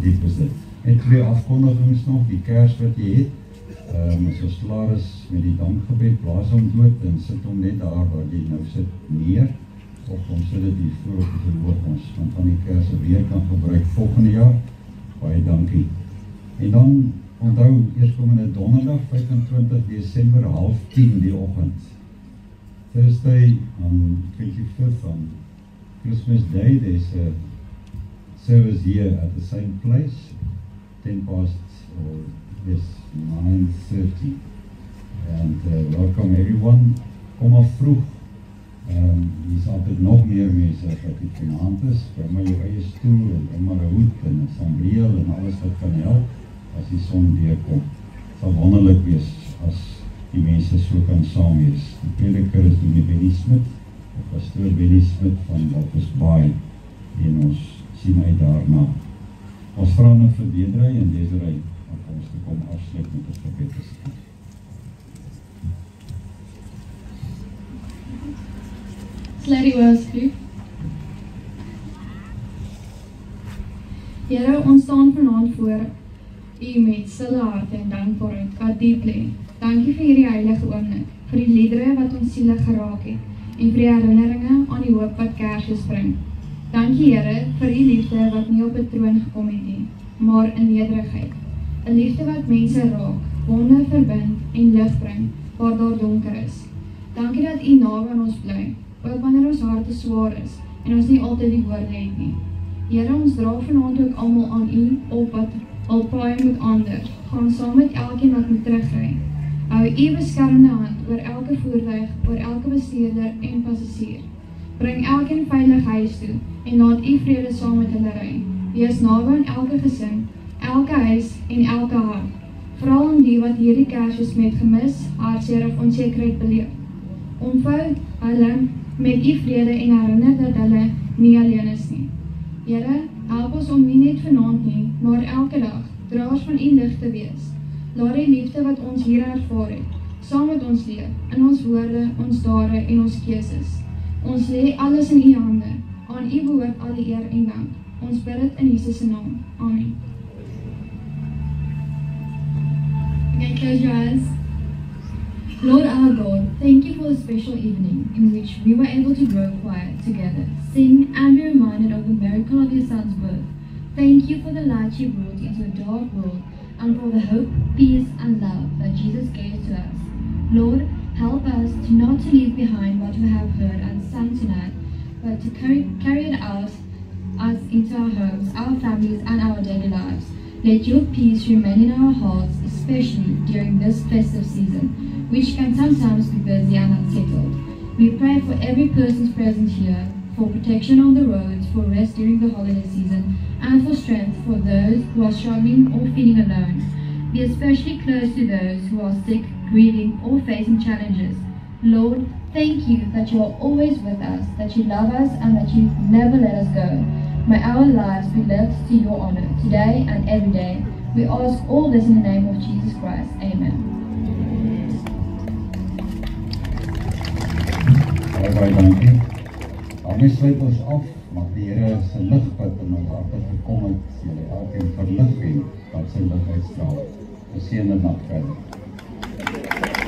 diep is dit. En twee afkondigings nog, die kers wat jy het, as ons klaar is met die dankgebed, blaas hom dood en sit hom net daar waar jy nou sit neer, of ons sit dit hier voor op die verhoog ons, van die kers weer kan gebruik volgende jaar, baie dankie. En dan onthou, eerskomende donderdag, 25 Desember, 9:30 die oggend. Thursday on 25th on Christmas Day, there's a service here at the same place, 10 past, or yes, 9:30. And welcome everyone. Kom af vroeg. Hier is altyd nog meer mense wat die vanaand is. Bring maar jou eie stoel en bring maar 'n hoed en 'n sonbril en alles wat kan help as die son deurkom. Het sal wonderlik wees as die mense so kan saam wees. Die prediker is die Benny Smith, of pastoor Benny Smith van Walvis Bay, en ons sien uit daarna. Ons vra nou vir Deidre en Desiree om ons te kom afsluit met 'n gebed asseblief. Sluit die oë asseblief. Here, ons staan vanaand voor U met stille harte en dankbaarheid, God dieply. Dankie vir hierdie heilige oomblik, vir die liedere wat ons siele geraak het, en vir die herinneringe aan die hoop wat Kersfees bring. Dankie Here vir U liefde wat nie op 'n troon gekom het nie, maar in nederigheid. 'n Liefde wat mense raak, wonde verbind en lig bring waar daar donker is. Dankie dat U naby aan ons bly, ook wanneer ons harte swaar is en ons nie altyd die woorde het nie. Here, ons dra vanaand ook almal aan U op wat al paai met ander. Gaan saam met elkeen wat moet terugry. Hou U beskermende hand oor elke voertuig, oor elke bestuurder en passasier. Bring elkeen veilig huis toe en laat U vrede saam met hulle ry. Wees naby aan elke gesin, elke huis en elke hart. Veral aan die wat hierdie Kersfees met gemis, hartseer of onsekerheid beleef. Omvou hulle met U vrede en herinner dat hulle nie alleen is nie. Here, help ons om nie net vanaand nie, maar elke dag draers van U lig te wees. Laat die liefde wat ons hier ervaar het, saam met ons leef, in ons woorde, ons dade en ons keuses. Ons lê alles in U hande. Aan U behoort al die eer en dank. Ons bid dit in Jesus se naam. Amen. You can close your eyes. Lord our God, thank you for the special evening in which we were able to grow quiet together, sing and be reminded of the miracle of your Son's birth. Thank you for the light you brought into a dark world and for the hope, peace and love that Jesus gave to us. Lord, help us to not to leave behind what we have heard and sung tonight, but to carry it out us into our homes, our families and our daily lives. Let your peace remain in our hearts, especially during this festive season, which can sometimes be busy and unsettled. We pray for every person present here, for protection on the roads, for rest during the holiday season, and for strength for those who are struggling or feeling alone. Be especially close to those who are sick, grieving, or facing challenges. Lord, thank you that you are always with us, that you love us, and that you never let us go. May our lives be lived to your honor, today and every day. We ask all this in the name of Jesus Christ. Amen. Baie dankie. Daarmee sluit ons af, mag die Here se lig wat in ons harte gekom het, julle elkeen verlig en dat sy lig uitstraal. 'n Seënde nag verder.